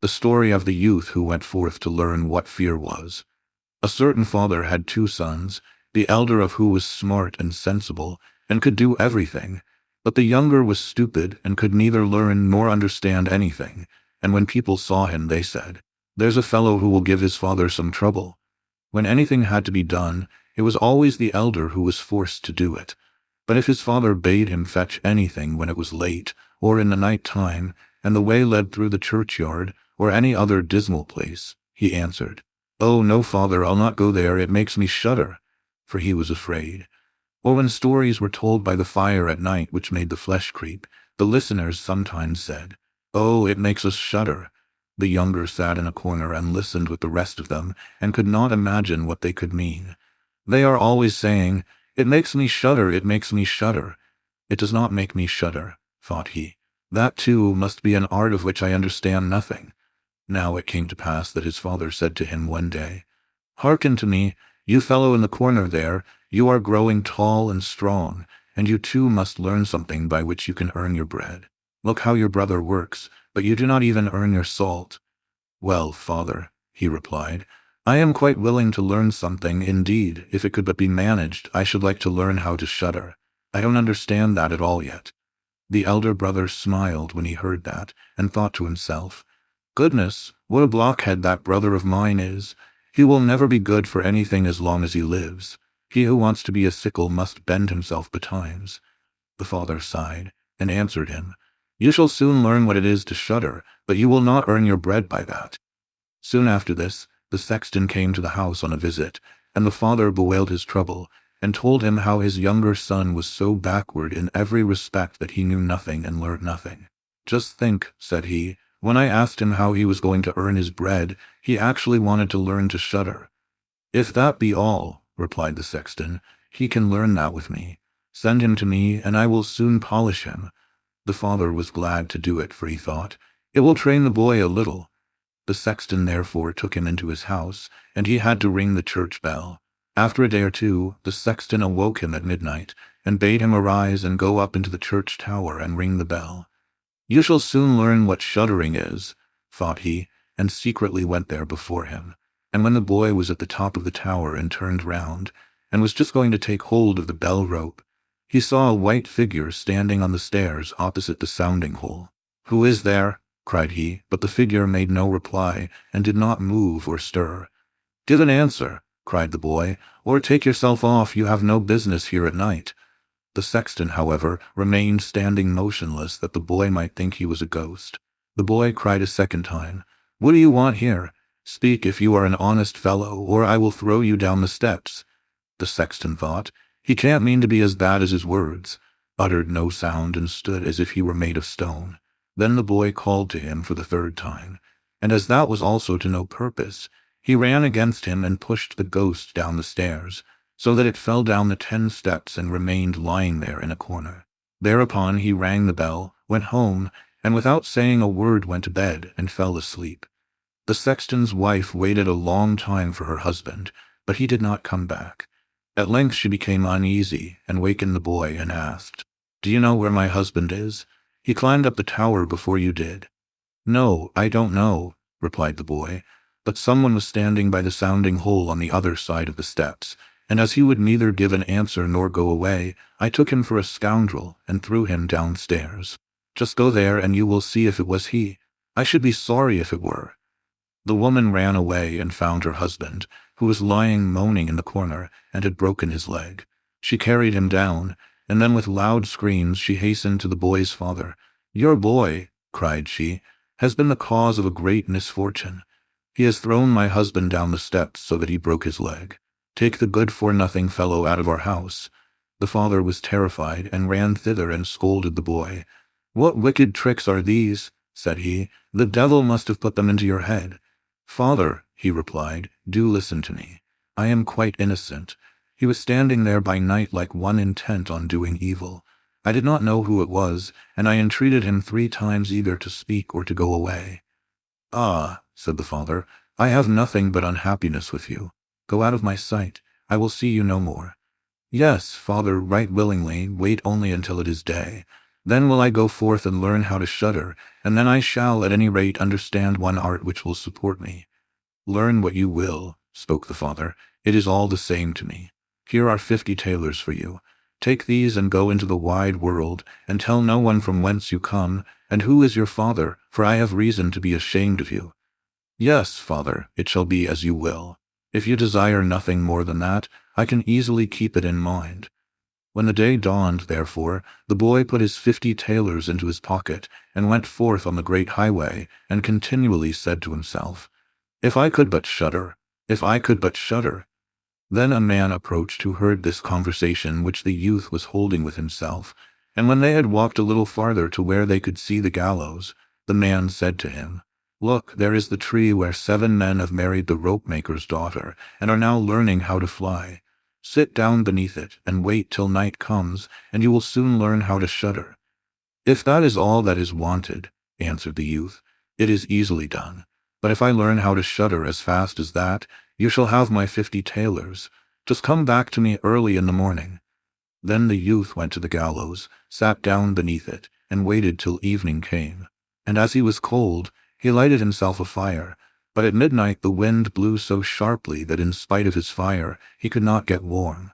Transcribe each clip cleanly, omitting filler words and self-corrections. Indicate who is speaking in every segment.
Speaker 1: The story of the youth who went forth to learn what fear was. A certain father had 2 sons, the elder of who was smart and sensible, and could do everything, but the younger was stupid and could neither learn nor understand anything, and when people saw him they said, "There's a fellow who will give his father some trouble." When anything had to be done, it was always the elder who was forced to do it. But if his father bade him fetch anything when it was late, or in the night time, and the way led through the churchyard, or any other dismal place, he answered, "Oh, no, father, I'll not go there, it makes me shudder," for he was afraid. Or when stories were told by the fire at night which made the flesh creep, the listeners sometimes said, "Oh, it makes us shudder." The younger sat in a corner and listened with the rest of them, and could not imagine what they could mean. "They are always saying, 'It makes me shudder, it makes me shudder.' It does not make me shudder," thought he. "That too must be an art of which I understand nothing." Now it came to pass that his father said to him one day, "Hearken to me, you fellow in the corner there, you are growing tall and strong, and you too must learn something by which you can earn your bread. Look how your brother works, but you do not even earn your salt." "Well, father," he replied, "I am quite willing to learn something. Indeed, if it could but be managed, I should like to learn how to shudder. I don't understand that at all yet." The elder brother smiled when he heard that, and thought to himself, "Goodness, what a blockhead that brother of mine is. He will never be good for anything as long as he lives. He who wants to be a sickle must bend himself betimes." The father sighed, and answered him, "You shall soon learn what it is to shudder, but you will not earn your bread by that." Soon after this, the sexton came to the house on a visit, and the father bewailed his trouble, and told him how his younger son was so backward in every respect that he knew nothing and learnt nothing. "Just think," said he, "when I asked him how he was going to earn his bread, he actually wanted to learn to shudder." "If that be all," replied the sexton, "he can learn that with me. Send him to me, and I will soon polish him." The father was glad to do it, for he thought, "It will train the boy a little." The sexton therefore took him into his house, and he had to ring the church bell. After a day or two, the sexton awoke him at midnight, and bade him arise and go up into the church tower and ring the bell. "You shall soon learn what shuddering is," thought he, and secretly went there before him. And when the boy was at the top of the tower and turned round, and was just going to take hold of the bell rope, he saw a white figure standing on the stairs opposite the sounding hole. "Who is there?" cried he, but the figure made no reply, and did not move or stir. "Give an answer," cried the boy, "or take yourself off, you have no business here at night." The sexton, however, remained standing motionless that the boy might think he was a ghost. The boy cried a second time, "What do you want here? Speak if you are an honest fellow, or I will throw you down the steps." The sexton thought, "He can't mean to be as bad as his words," uttered no sound, and stood as if he were made of stone. Then the boy called to him for the 3rd time, and as that was also to no purpose, he ran against him and pushed the ghost down the stairs, so that it fell down the 10 steps and remained lying there in a corner. Thereupon he rang the bell, went home, and without saying a word went to bed and fell asleep. The sexton's wife waited a long time for her husband, but he did not come back. At length she became uneasy and wakened the boy and asked, "Do you know where my husband is? He climbed up the tower before you did." "No, I don't know," replied the boy, "but someone was standing by the sounding hole on the other side of the steps, and as he would neither give an answer nor go away, I took him for a scoundrel and threw him downstairs. Just go there and you will see if it was he. I should be sorry if it were." The woman ran away and found her husband, who was lying moaning in the corner and had broken his leg. She carried him down, and then with loud screams she hastened to the boy's father. "Your boy," cried she, "has been the cause of a great misfortune. He has thrown my husband down the steps so that he broke his leg. Take the good-for-nothing fellow out of our house." The father was terrified and ran thither and scolded the boy. "What wicked tricks are these?" said he. "The devil must have put them into your head." "Father," he replied, "do listen to me. I am quite innocent. He was standing there by night like one intent on doing evil. I did not know who it was, and I entreated him 3 times either to speak or to go away." "Ah," said the father, "I have nothing but unhappiness with you. Go out of my sight. I will see you no more." "Yes, father, right willingly. Wait only until it is day." Then will I go forth and learn how to shudder, and then I shall at any rate understand one art which will support me. Learn what you will, spoke the father. It is all the same to me. Here are 50 tailors for you. Take these and go into the wide world, and tell no one from whence you come, and who is your father, for I have reason to be ashamed of you. Yes, father, it shall be as you will. If you desire nothing more than that, I can easily keep it in mind. When the day dawned, therefore, the boy put his 50 tailors into his pocket, and went forth on the great highway, and continually said to himself, If I could but shudder, if I could but shudder. Then a man approached who heard this conversation which the youth was holding with himself, and when they had walked a little farther to where they could see the gallows, the man said to him, Look, there is the tree where 7 men have married the rope-maker's daughter, and are now learning how to fly. Sit down beneath it, and wait till night comes, and you will soon learn how to shudder. If that is all that is wanted, answered the youth, it is easily done. But if I learn how to shudder as fast as that, you shall have my 50 tailors. Just come back to me early in the morning. Then the youth went to the gallows, sat down beneath it, and waited till evening came. And as he was cold, he lighted himself a fire. But at midnight the wind blew so sharply that in spite of his fire he could not get warm.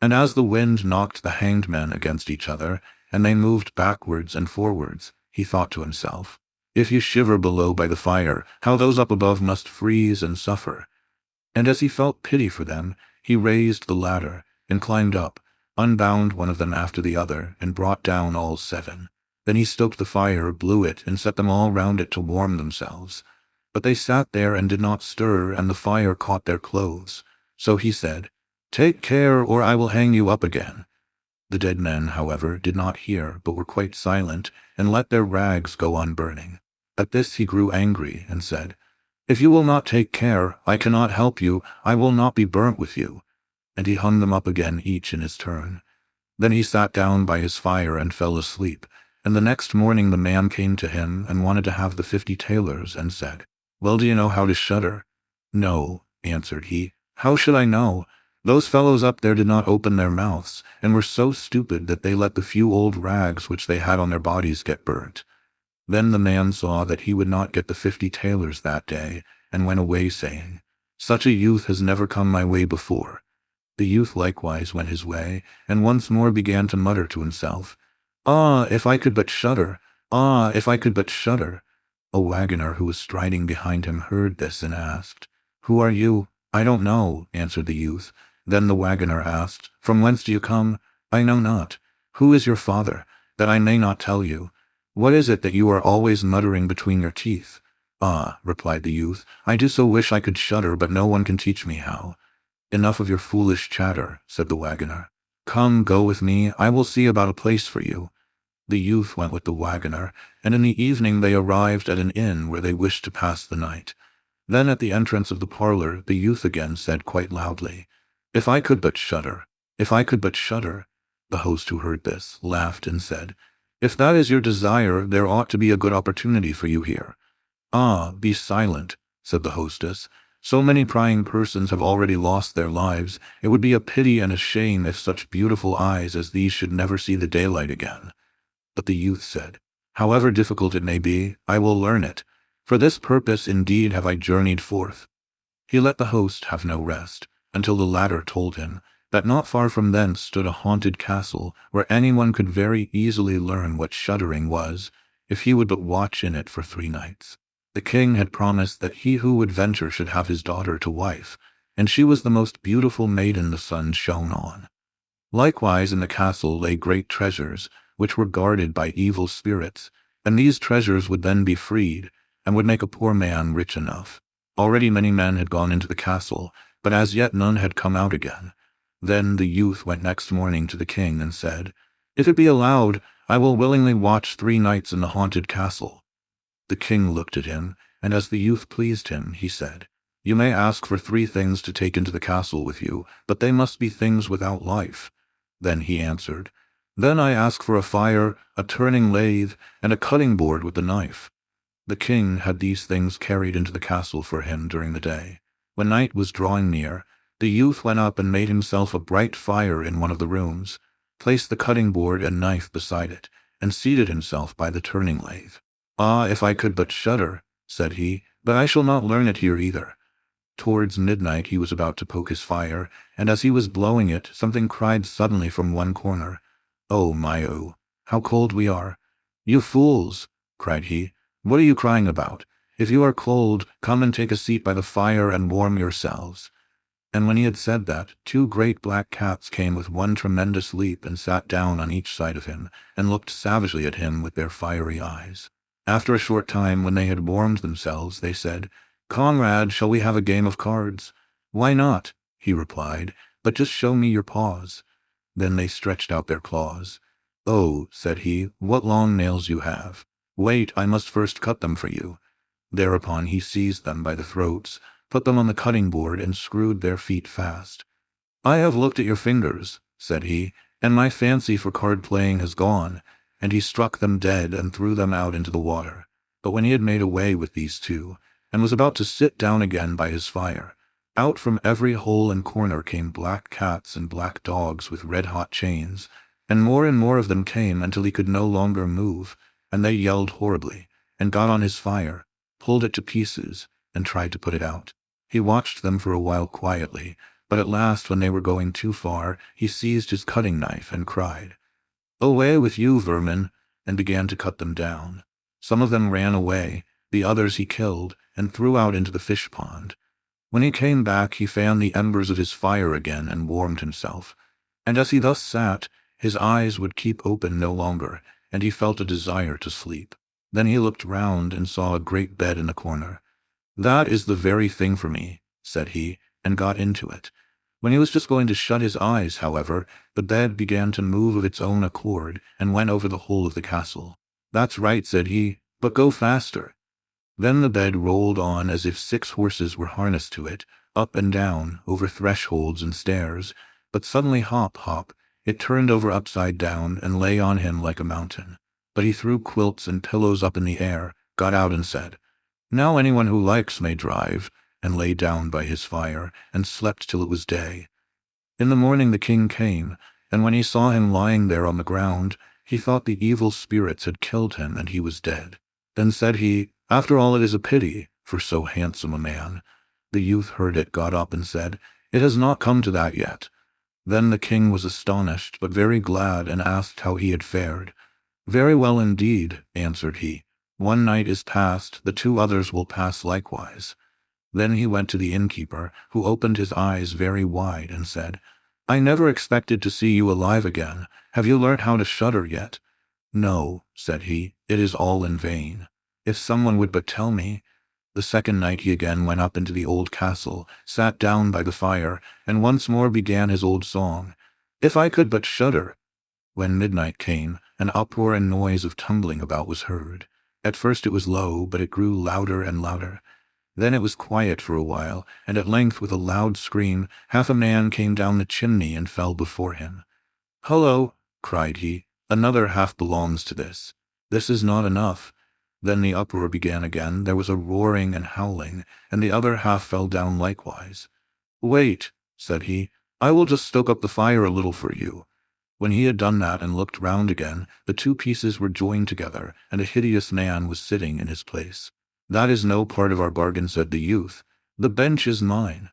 Speaker 1: And as the wind knocked the hanged men against each other, and they moved backwards and forwards, he thought to himself, If you shiver below by the fire, how those up above must freeze and suffer. And as he felt pity for them, he raised the ladder, and climbed up, unbound one of them after the other, and brought down all 7. Then he stoked the fire, blew it, and set them all round it to warm themselves. But they sat there and did not stir, and the fire caught their clothes. So he said, Take care, or I will hang you up again. The dead men, however, did not hear, but were quite silent, and let their rags go on burning. At this he grew angry, and said, If you will not take care, I cannot help you, I will not be burnt with you. And he hung them up again, each in his turn. Then he sat down by his fire and fell asleep. And the next morning the man came to him, and wanted to have the 50 tailors, and said, Well, do you know how to shudder? No, answered he. How should I know? Those fellows up there did not open their mouths, and were so stupid that they let the few old rags which they had on their bodies get burnt. Then the man saw that he would not get the 50 tailors that day, and went away, saying, Such a youth has never come my way before. The youth likewise went his way, and once more began to mutter to himself, Ah, if I could but shudder! Ah, if I could but shudder! A wagoner who was striding behind him heard this, and asked, Who are you? I don't know, answered the youth. Then the wagoner asked, From whence do you come? I know not. Who is your father, that I may not tell you? What is it that you are always muttering between your teeth? Ah, replied the youth, I do so wish I could shudder, but no one can teach me how. Enough of your foolish chatter, said the wagoner. Come, go with me, I will see about a place for you. The youth went with the wagoner, and in the evening they arrived at an inn where they wished to pass the night. Then at the entrance of the parlor the youth again said quite loudly, If I could but shudder, if I could but shudder. The host, who heard this, laughed and said, If that is your desire, there ought to be a good opportunity for you here. Ah, be silent, said the hostess. So many prying persons have already lost their lives, it would be a pity and a shame if such beautiful eyes as these should never see the daylight again. But the youth said, However difficult it may be, I will learn it. For this purpose indeed have I journeyed forth. He let the host have no rest, until the latter told him that not far from thence stood a haunted castle, where anyone could very easily learn what shuddering was, if he would but watch in it for 3 nights. The king had promised that he who would venture should have his daughter to wife, and she was the most beautiful maiden the sun shone on. Likewise in the castle lay great treasures, which were guarded by evil spirits, and these treasures would then be freed, and would make a poor man rich enough. Already many men had gone into the castle, but as yet none had come out again. Then the youth went next morning to the king and said, If it be allowed, I will willingly watch 3 nights in the haunted castle. The king looked at him, and as the youth pleased him, he said, You may ask for 3 things to take into the castle with you, but they must be things without life. Then he answered, Then I ask for a fire, a turning lathe, and a cutting board with the knife. The king had these things carried into the castle for him during the day. When night was drawing near, the youth went up and made himself a bright fire in one of the rooms, placed the cutting board and knife beside it, and seated himself by the turning lathe. "Ah, if I could but shudder," said he, "but I shall not learn it here either." Towards midnight he was about to poke his fire, and as he was blowing it, something cried suddenly from one corner, "Oh, my oh, how cold we are!" "You fools!" cried he. "What are you crying about? If you are cold, come and take a seat by the fire and warm yourselves." And when he had said that, two great black cats came with one tremendous leap and sat down on each side of him, and looked savagely at him with their fiery eyes. After a short time, when they had warmed themselves, they said, "Comrade, shall we have a game of cards?" "Why not?" he replied, "but just show me your paws." Then they stretched out their claws. "Oh," said he, "what long nails you have! Wait, I must first cut them for you." Thereupon he seized them by the throats, put them on the cutting board, and screwed their feet fast. "I have looked at your fingers," said he, "and my fancy for card-playing has gone," and he struck them dead and threw them out into the water. But when he had made away with these two, and was about to sit down again by his fire, out from every hole and corner came black cats and black dogs with red-hot chains, and more of them came until he could no longer move, and they yelled horribly, and got on his fire, pulled it to pieces, and tried to put it out. He watched them for a while quietly, but at last, when they were going too far, he seized his cutting knife and cried, "Away with you, vermin," and began to cut them down. Some of them ran away, the others he killed, and threw out into the fish pond. When he came back, he fanned the embers of his fire again and warmed himself. And as he thus sat, his eyes would keep open no longer, and he felt a desire to sleep. Then he looked round and saw a great bed in a corner. "That is the very thing for me," said he, and got into it. When he was just going to shut his eyes, however, the bed began to move of its own accord, and went over the whole of the castle. "That's right," said he, "but go faster." Then the bed rolled on as if 6 horses were harnessed to it, up and down, over thresholds and stairs, but suddenly hop, hop, it turned over upside down and lay on him like a mountain. But he threw quilts and pillows up in the air, got out and said, "Now anyone who likes may drive," and lay down by his fire, and slept till it was day. In the morning the king came, and when he saw him lying there on the ground, he thought the evil spirits had killed him and he was dead. Then said he, "After all, it is a pity, for so handsome a man." The youth heard it, got up and said, "It has not come to that yet." Then the king was astonished, but very glad, and asked how he had fared. "Very well indeed," answered he. "One night is past, the 2 others will pass likewise." Then he went to the innkeeper, who opened his eyes very wide, and said, "I never expected to see you alive again. Have you learnt how to shudder yet?" "No," said he, "it is all in vain. If someone would but tell me." The second night he again went up into the old castle, sat down by the fire, and once more began his old song, "If I could but shudder." When midnight came, an uproar and noise of tumbling about was heard. At first it was low, but it grew louder and louder. Then it was quiet for a while, and at length, with a loud scream, half a man came down the chimney and fell before him. "Hullo!" cried he, "another half belongs to this. This is not enough." Then the uproar began again, there was a roaring and howling, and the other half fell down likewise. "Wait," said he, "I will just stoke up the fire a little for you." When he had done that and looked round again, the 2 pieces were joined together, and a hideous man was sitting in his place. "That is no part of our bargain," said the youth. "The bench is mine."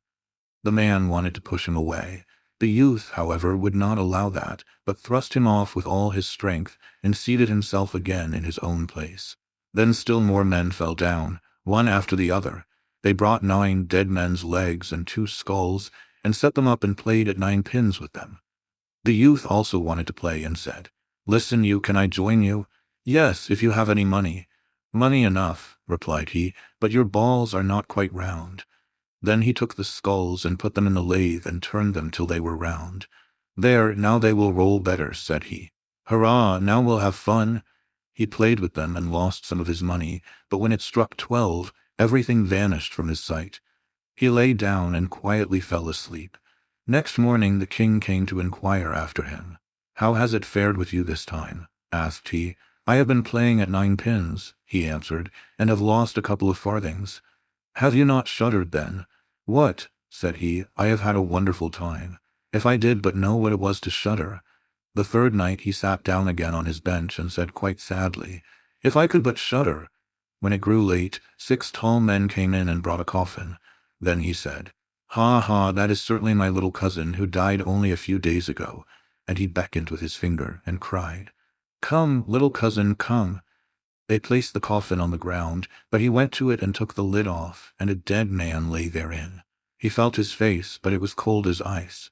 Speaker 1: The man wanted to push him away. The youth, however, would not allow that, but thrust him off with all his strength, and seated himself again in his own place. Then still more men fell down, one after the other. They brought 9 dead men's legs and 2 skulls, and set them up and played at 9 pins with them. The youth also wanted to play, and said, "Listen you, can I join you?" "Yes, if you have any money." "Money enough," replied he, "but your balls are not quite round." Then he took the skulls and put them in the lathe and turned them till they were round. "There, now they will roll better," said he. "Hurrah, now we'll have fun." He played with them and lost some of his money, but when it struck 12, everything vanished from his sight. He lay down and quietly fell asleep. Next morning the king came to inquire after him. "How has it fared with you this time?" asked he. "I have been playing at 9 pins," he answered, "and have lost a couple of farthings." "Have you not shuddered then?" "What?" said he, "I have had a wonderful time. If I did but know what it was to shudder." The third night he sat down again on his bench and said quite sadly, "If I could but shudder." When it grew late, 6 tall men came in and brought a coffin. Then he said, "Ha ha, that is certainly my little cousin who died only a few days ago." And he beckoned with his finger and cried, "Come, little cousin, come." They placed the coffin on the ground, but he went to it and took the lid off, and a dead man lay therein. He felt his face, but it was cold as ice.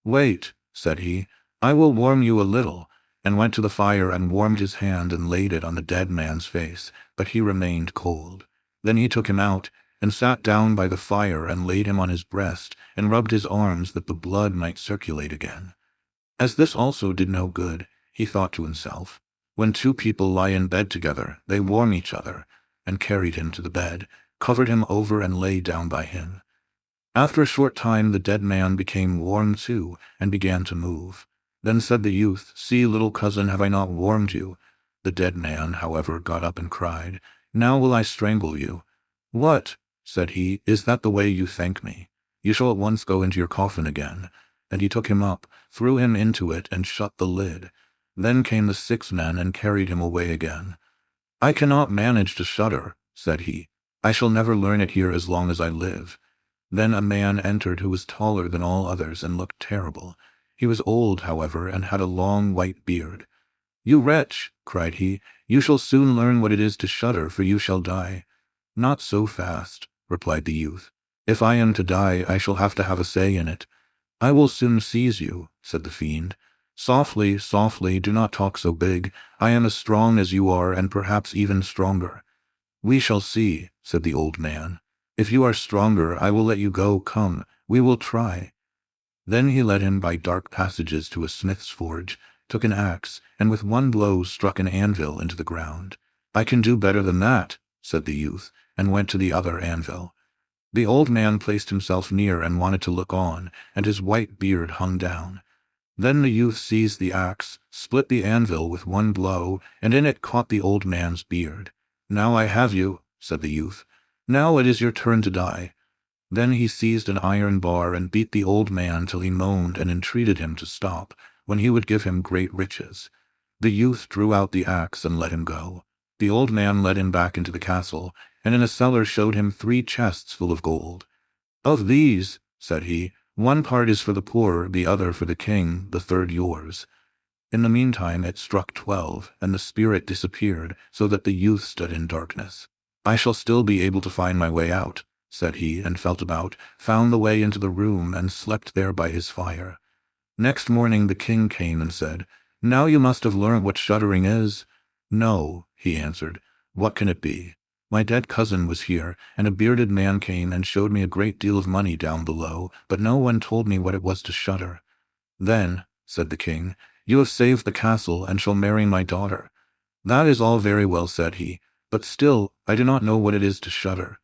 Speaker 1: "Wait," said he, "I will warm you a little," and went to the fire and warmed his hand and laid it on the dead man's face, but he remained cold. Then he took him out, and sat down by the fire and laid him on his breast, and rubbed his arms that the blood might circulate again. As this also did no good, he thought to himself, "When 2 people lie in bed together, they warm each other," and carried him to the bed, covered him over and lay down by him. After a short time the dead man became warm too, and began to move. Then said the youth, "See, little cousin, have I not warmed you?" The dead man, however, got up and cried, "Now will I strangle you." "What?" said he, "is that the way you thank me? You shall at once go into your coffin again." And he took him up, threw him into it, and shut the lid. Then came the 6 men and carried him away again. "I cannot manage to shudder," said he. "I shall never learn it here as long as I live." Then a man entered who was taller than all others and looked terrible. He was old, however, and had a long white beard. "You wretch," cried he, "you shall soon learn what it is to shudder, for you shall die." "Not so fast," replied the youth. "If I am to die, I shall have to have a say in it." "I will soon seize you," said the fiend. "Softly, softly, do not talk so big. I am as strong as you are, and perhaps even stronger." "We shall see," said the old man. "If you are stronger, I will let you go. Come, we will try." Then he led him by dark passages to a smith's forge, took an axe, and with one blow struck an anvil into the ground. "I can do better than that," said the youth, and went to the other anvil. The old man placed himself near and wanted to look on, and his white beard hung down. Then the youth seized the axe, split the anvil with one blow, and in it caught the old man's beard. "Now I have you," said the youth. "Now it is your turn to die." Then he seized an iron bar and beat the old man till he moaned and entreated him to stop, when he would give him great riches. The youth drew out the axe and let him go. The old man led him back into the castle, and in a cellar showed him 3 chests full of gold. "Of these," said he, "one part is for the poor, the other for the king, the third yours." In the meantime it struck 12, and the spirit disappeared, so that the youth stood in darkness. "I shall still be able to find my way out," said he, and felt about, found the way into the room, and slept there by his fire. Next morning the king came and said, "Now you must have learnt what shuddering is." "No," he answered. "What can it be?" "My dead cousin was here, and a bearded man came and showed me a great deal of money down below, but no one told me what it was to shudder." "Then," said the king, "you have saved the castle, and shall marry my daughter." "That is all very well," said he, "but still I do not know what it is to shudder."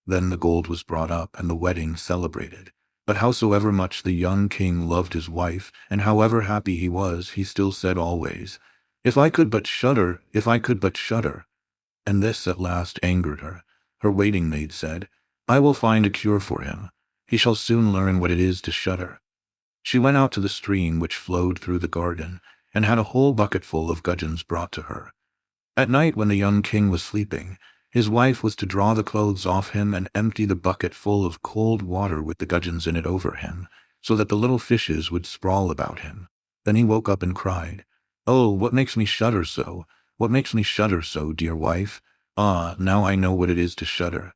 Speaker 1: Then the gold was brought up, and the wedding celebrated. But howsoever much the young king loved his wife, and however happy he was, he still said always, "If I could but shudder, if I could but shudder." And this at last angered her. Her waiting maid said, "I will find a cure for him. He shall soon learn what it is to shudder." She went out to the stream which flowed through the garden, and had a whole bucketful of gudgeons brought to her. At night, when the young king was sleeping, his wife was to draw the clothes off him and empty the bucket full of cold water with the gudgeons in it over him, so that the little fishes would sprawl about him. Then he woke up and cried, "Oh, what makes me shudder so? What makes me shudder so, dear wife? Ah, now I know what it is to shudder."